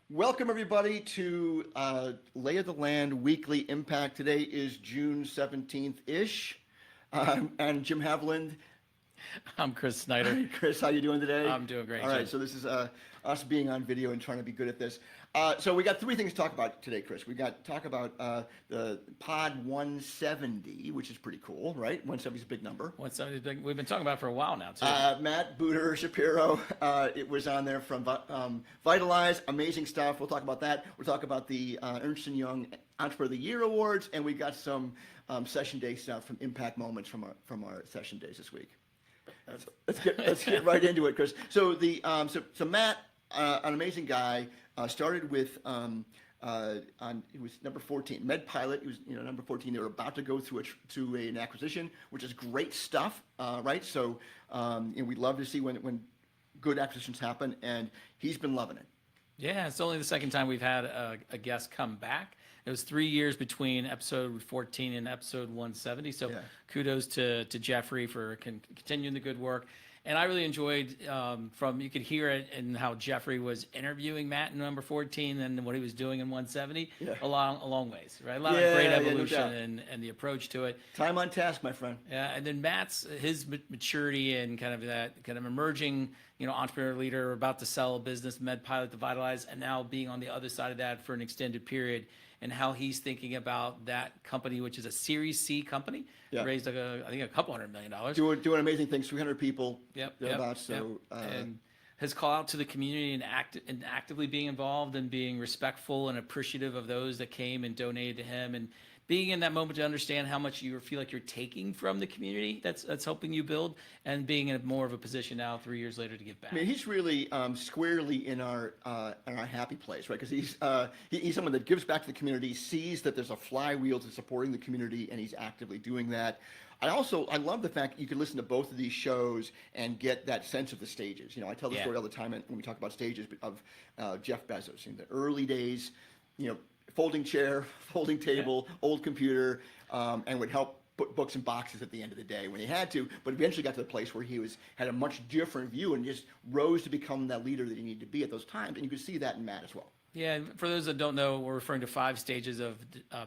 Welcome, everybody, to Lay of the Land Weekly Impact. Today is June 17th-ish. And Jim Haviland. I'm Kris Snyder. Hi, Kris, how you doing today? I'm doing great, All right, Jim. so this is us being on video and trying to be good at this. So we got three things to talk about today, Kris. We got to talk about the Pod 170, which is pretty cool, right? 170 is a big number. 170 is big. We've been talking about it for a while now, too. Matt Shapiro, it was on there from Vytalize, amazing stuff. We'll talk about that. We'll talk about the Ernst Young Entrepreneur of the Year Awards, and we got some session day stuff from impact moments from our session days this week. So let's get right into it, Kris. So so Matt, an amazing guy, started with it was number 14, Med Pilot. He was number 14. They were about to go through an acquisition, which is great stuff, right? So we love to see when good acquisitions happen, and he's been loving it. Yeah, it's only the second time we've had a guest come back. It was 3 years between episode 14 and episode 170. So kudos to Jeffrey for continuing the good work. And I really enjoyed you could hear it in how Jeffrey was interviewing Matt in number 14 and what he was doing in 170 a long ways, right? A lot of great evolution and the approach to it. Time on task, my friend. Yeah, and then his maturity and kind of that kind of emerging, entrepreneur leader, about to sell a business, Med Pilot to Vitalize, and now being on the other side of that for an extended period, and how he's thinking about that company, which is a Series C company, raised I think a couple $100 million. Doing amazing things, 300 people. And his call out to the community and actively being involved and being respectful and appreciative of those that came and donated to him, and being in that moment to understand how much you feel like you're taking from the community that's helping you build, and being in more of a position now 3 years later to give back. I mean, he's really squarely in our happy place, right? Because he's someone that gives back to the community, sees that there's a flywheel to supporting the community, and he's actively doing that. I love the fact you can listen to both of these shows and get that sense of the stages. I tell the story all the time when we talk about stages of Jeff Bezos in the early days. Folding chair, folding table, old computer, and would help put books in boxes at the end of the day when he had to, but eventually got to the place where he had a much different view and just rose to become that leader that he needed to be at those times. And you could see that in Matt as well. Yeah, and for those that don't know, we're referring to 5 stages of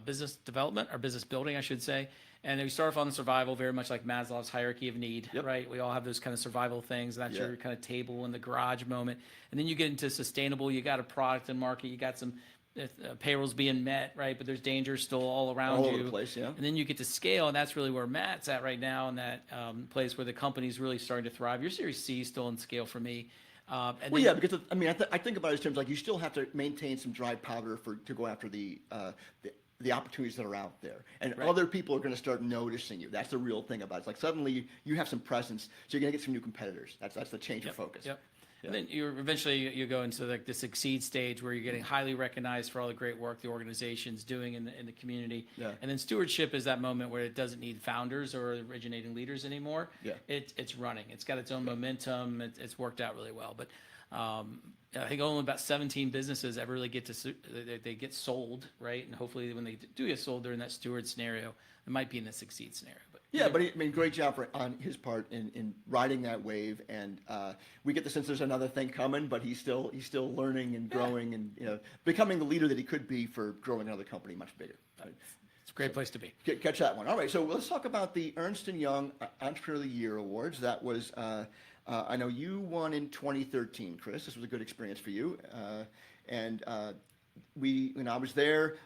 business development, or business building, I should say. And we start off on the survival, very much like Maslow's hierarchy of need, right? We all have those kind of survival things. That's your kind of table in the garage moment. And then you get into sustainable. You got a product and market. You got some payrolls being met, right? But there's danger still all around you. All over the place, And then you get to scale, and that's really where Matt's at right now, in that place where the company's really starting to thrive. Your Series C is still in scale for me. Because I think about it in terms like you still have to maintain some dry powder to go after the opportunities that are out there, and other people are going to start noticing you. That's the real thing about it. It's like suddenly you have some presence, so you're going to get some new competitors. That's the change of focus. And then you go into like the succeed stage, where you're getting highly recognized for all the great work the organization's doing in the community. And then stewardship is that moment where it doesn't need founders or originating leaders anymore. It's running. It's got its own momentum. It's worked out really well. But I think only about 17 businesses ever really get get sold, right? And hopefully when they do get sold, they're in that steward scenario. It might be in the succeed scenario. But great job on his part in riding that wave, and we get the sense there's another thing coming, but he's still learning and growing and becoming the leader that he could be for growing another company much bigger. It's a great place to be. Catch that one. All right, so let's talk about the Ernst Young Entrepreneur of the Year Awards. That was I know you won in 2013, Kris. This was a good experience for you, and I was there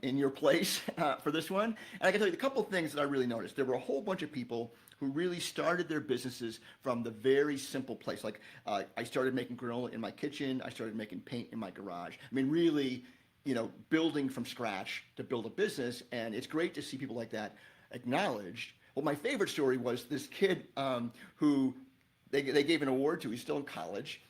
in your place for this one, and I can tell you a couple of things that I really noticed. There were a whole bunch of people who really started their businesses from the very simple place. Like I started making granola in my kitchen. I started making paint in my garage. I mean, really, building from scratch to build a business, and it's great to see people like that acknowledged. Well, my favorite story was this kid who they gave an award to. He's still in college.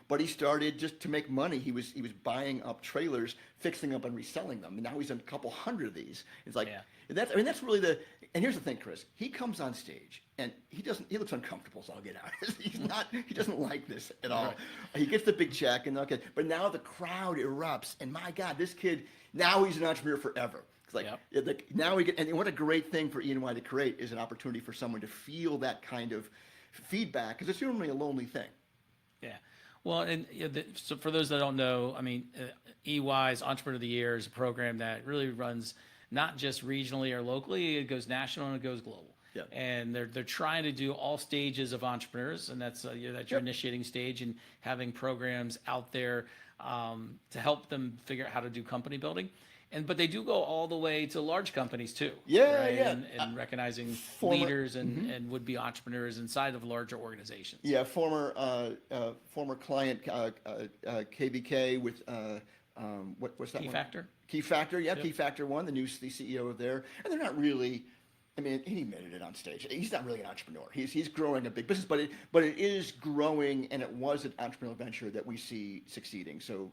But he started just to make money. He was buying up trailers, fixing them, and reselling them. And now he's done a couple hundred of these. It's like that's really and here's the thing, Kris. He comes on stage and he looks uncomfortable, so I'll get out. He doesn't like this at all. He gets the big check and but now the crowd erupts, and my God, this kid, now he's an entrepreneur forever. It's like now and what a great thing for E&Y to create is an opportunity for someone to feel that kind of feedback, because it's normally a lonely thing. Well, and so for those that don't know, I mean, EY's Entrepreneur of the Year is a program that really runs not just regionally or locally, it goes national and it goes global. Yeah. And they're trying to do all stages of entrepreneurs, and that's your initiating stage, and having programs out there to help them figure out how to do company building. But they do go all the way to large companies too. Yeah, right? yeah. And recognizing leaders and would-be entrepreneurs inside of larger organizations. Yeah, former client KBK with what's that Key one? Factor? Key Factor, yeah, Key Factor One, the CEO of there, and they're not really. I mean, he admitted it on stage. He's not really an entrepreneur. He's growing a big business, but it is growing, and it was an entrepreneurial venture that we see succeeding. So,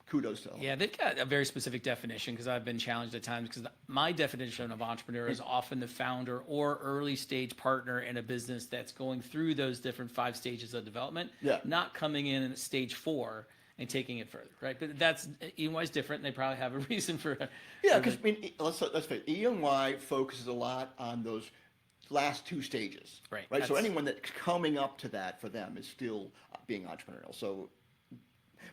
kudos to all. Yeah, they've got a very specific definition, because I've been challenged at times, because my definition of entrepreneur is often the founder or early stage partner in a business that's going through those different 5 stages of development, not coming in at stage 4 and taking it further, right? But that's, EY's different, and they probably have a reason for Yeah, because let's face it, E&Y focuses a lot on those last 2 stages, right? So anyone that's coming up to that for them is still being entrepreneurial. So,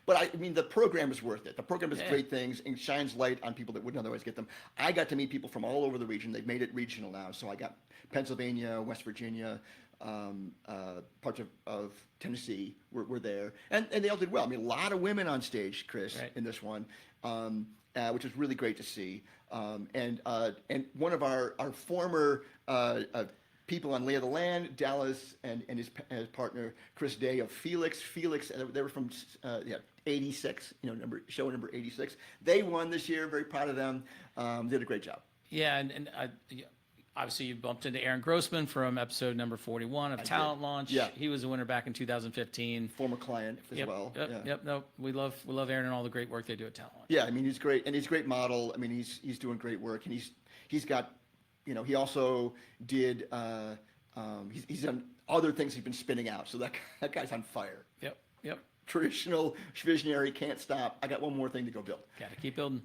but I mean, the program is worth it. The program does great things and shines light on people that wouldn't otherwise get them. I got to meet people from all over the region. They've made it regional now. So I got Pennsylvania, West Virginia, parts of Tennessee were there, and they all did well. I mean, a lot of women on stage, Chris, in this one, which was really great to see. And one of our former people on Lay of the Land, Dallas, and his partner Chris Day of Felix. They were from 86, show number 86. They won this year. Very proud of them. Did a great job. Yeah, and obviously you bumped into Aaron Grossman from episode number 41 of Talent Launch. Yeah. He was a winner back in 2015. Former client as well. Yep. No, we love Aaron and all the great work they do at Talent Launch. Yeah, I mean, he's great, and he's a great model. I mean, he's doing great work, and he's got, he also did he's done other things he's been spinning out. So that guy's on fire. Yep. Traditional visionary, can't stop. I got one more thing to go build. Got to keep building.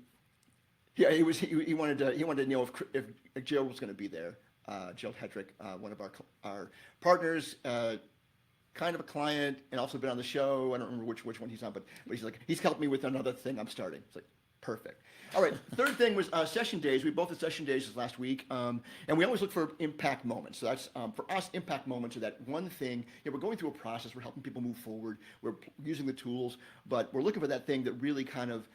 Yeah, he wanted to know if Jill was going to be there. Jill Hedrick, one of our partners, kind of a client, and also been on the show. I don't remember which one he's on, but he's helped me with another thing I'm starting. It's like perfect. All right, third thing was session days. We both had session days this last week, and we always look for impact moments. So that's for us, impact moments are that one thing. We're going through a process. We're helping people move forward. We're using the tools, but we're looking for that thing that really kind of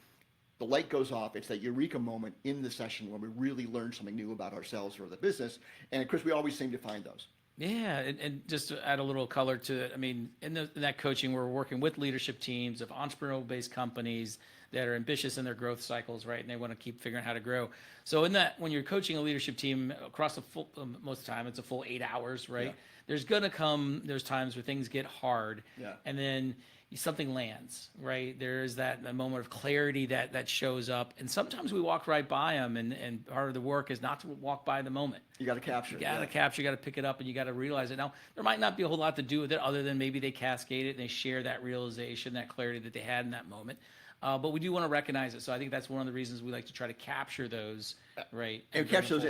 the light goes off. It's that eureka moment in the session when we really learn something new about ourselves or the business. And Chris, we always seem to find those. Yeah, and just to add a little color to it, I mean, in that coaching, we're working with leadership teams of entrepreneurial-based companies that are ambitious in their growth cycles, right? And they want to keep figuring out how to grow. So in that, when you're coaching a leadership team across the full, most of the time, it's a full 8 hours, right? Yeah. There's times where things get hard, and then something lands, right? There is that moment of clarity that shows up, and sometimes we walk right by them, and part of the work is not to walk by the moment. You got to capture it. You got to capture, you got to pick it up, and you got to realize it. Now, there might not be a whole lot to do with it other than maybe they cascade it and they share that realization, that clarity that they had in that moment. But we do want to recognize it. So I think that's one of the reasons we like to try to capture those, right? And capture those,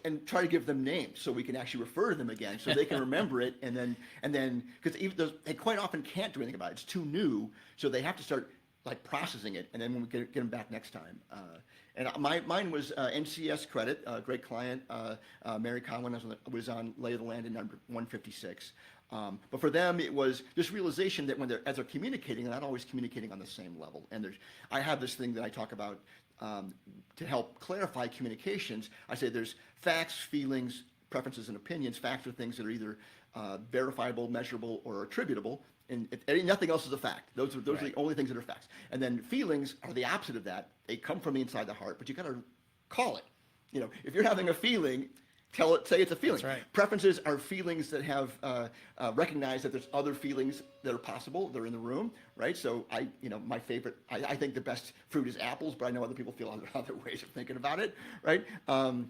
and try to give them names so we can actually refer to them again, so they can remember it, and then because they quite often can't do anything about it. It's too new, so they have to start processing it, and then when we get them back next time. And mine was NCS Credit, a great client. Mary Conlon was on Lay of the Land in number 156. But for them, it was this realization that as they're communicating, they're not always communicating on the same level. And I have this thing that I talk about to help clarify communications. I say there's facts, feelings, preferences, and opinions. Facts are things that are either verifiable, measurable, or attributable. And nothing else is a fact. Those are the only things that are facts. And then feelings are the opposite of that. They come from the inside the heart, but you got to call it. If you're having a feeling, say it's a feeling. That's right. Preferences are feelings that have recognized that there's other feelings that are possible. They're in the room, right? So my favorite, I think the best fruit is apples, but I know other people feel other ways of thinking about it, right? And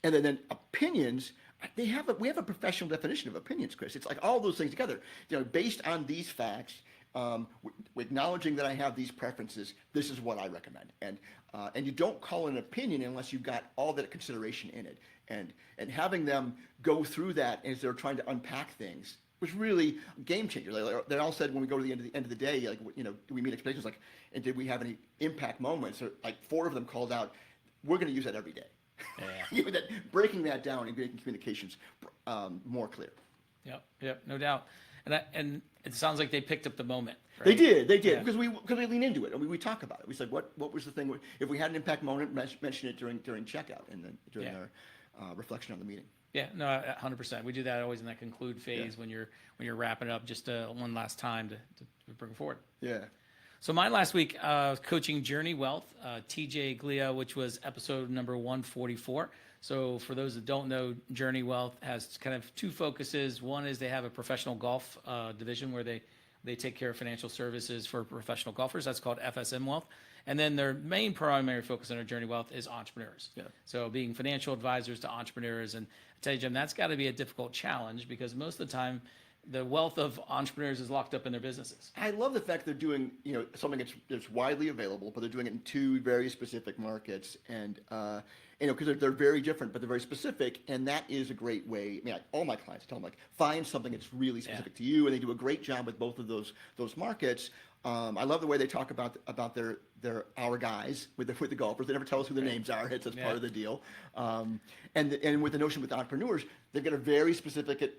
then opinions. We have a professional definition of opinions, Chris. It's like all those things together. Based on these facts, acknowledging that I have these preferences, this is what I recommend. And you don't call it an opinion unless you've got all that consideration in it. and having them go through that as they're trying to unpack things was really a game changer. They all said when we go to the end of the day, like, you know, do we meet expectations? Like, and did we have any impact moments? Or like 4 of them called out, we're going to use that every day. Yeah. You know, breaking that down and making communications more clear. Yep, no doubt. And it sounds like they picked up the moment. Right? They did, Yeah. because we lean into it. I mean, we talk about it. We said, what was the thing? If we had an impact moment, mention it during checkout and then during our reflection on the meeting. Yeah, no, 100%. We do that always in that conclude phase when you're wrapping up, just one last time to bring forward. Yeah. So mine last week, coaching Journey Wealth, TJ Glia, which was episode number 144. So for those that don't know, Journey Wealth has kind of 2 focuses. One is they have a professional golf division where they take care of financial services for professional golfers. That's called FSM Wealth. And then their main primary focus on their Journey Wealth is entrepreneurs. Yeah. So being financial advisors to entrepreneurs. And I tell you, Jim, that's got to be a difficult challenge because most of the time, the wealth of entrepreneurs is locked up in their businesses. I love the fact they're doing, you know, something that's widely available, but they're doing it in 2 very specific markets, and you know, because they're very different, but they're very specific, and that is a great way. I mean, all my clients tell them, like, find something that's really specific to you, and they do a great job with both of those markets. I love the way they talk about our guys with the golfers. They never tell us who their names are. It's part of the deal. And with the notion with entrepreneurs, they've got a very specific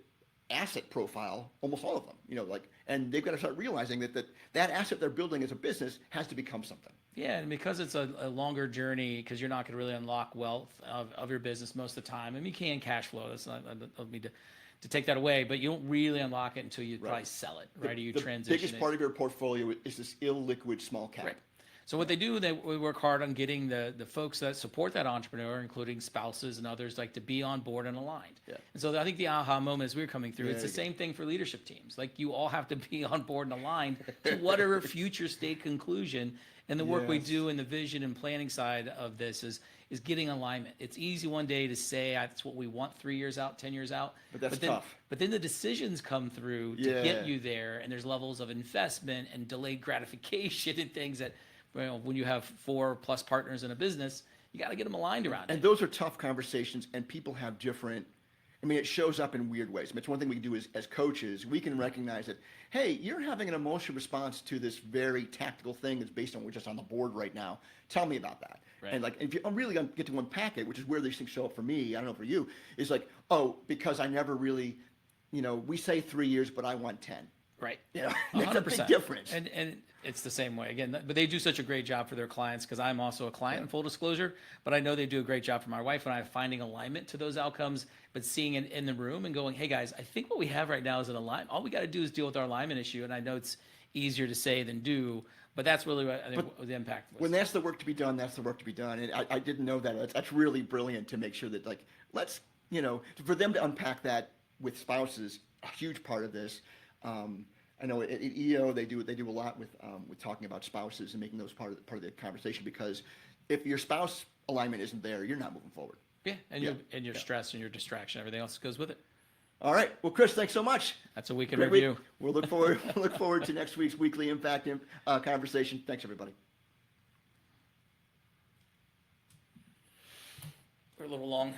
asset profile, almost all of them, you know, like, and they've got to start realizing that asset they're building as a business has to become something. Yeah, and because it's a longer journey, because you're not going to really unlock wealth of your business most of the time. I mean, you can cash flow. That's not, I don't mean to take that away, but you don't really unlock it until you probably sell it, right? Or you transition it. The biggest part of your portfolio is this illiquid small cap. Right. So what they do, we work hard on getting the folks that support that entrepreneur, including spouses and others, like to be on board and aligned. Yeah. And so I think the aha moment as we were coming through, it's the same thing for leadership teams. Like you all have to be on board and aligned to whatever future state conclusion. And the work we do in the vision and planning side of this is getting alignment. It's easy one day to say that's what we want 3 years out, 10 years out. But that's tough. But then the decisions come through to get you there, and there's levels of investment and delayed gratification and things that, well, when you have 4+ partners in a business, you got to get them aligned around it. And those are tough conversations, and people have different, I mean, it shows up in weird ways. I mean, it's one thing we can do as coaches, we can recognize that, hey, you're having an emotional response to this very tactical thing that's based on what's just on the board right now. Tell me about that. Right. And like, if you really get to unpack it, which is where these things show up for me, I don't know for you, is like, oh, because I never really, you know, we say 3 years, but I want 10. Right. You know, that's a big difference. And it's the same way. Again, but they do such a great job for their clients because I'm also a client in full disclosure, but I know they do a great job for my wife and I finding alignment to those outcomes, but seeing it in the room and going, hey guys, I think what we have right now is an alignment. All we got to do is deal with our alignment issue. And I know it's easier to say than do, but that's really what I think what the impact was. When that's the work to be done, that's the work to be done. And I didn't know that. That's really brilliant to make sure that, like, let's, you know, for them to unpack that with spouses, a huge part of this. I know at EO they do a lot with talking about spouses and making those part of the conversation, because if your spouse alignment isn't there, you're not moving forward. Yeah, and your stress and your distraction, everything else goes with it. All right. Well, Kris, thanks so much. That's a week in review. We'll look forward to next week's weekly impact conversation. Thanks, everybody. We're a little long.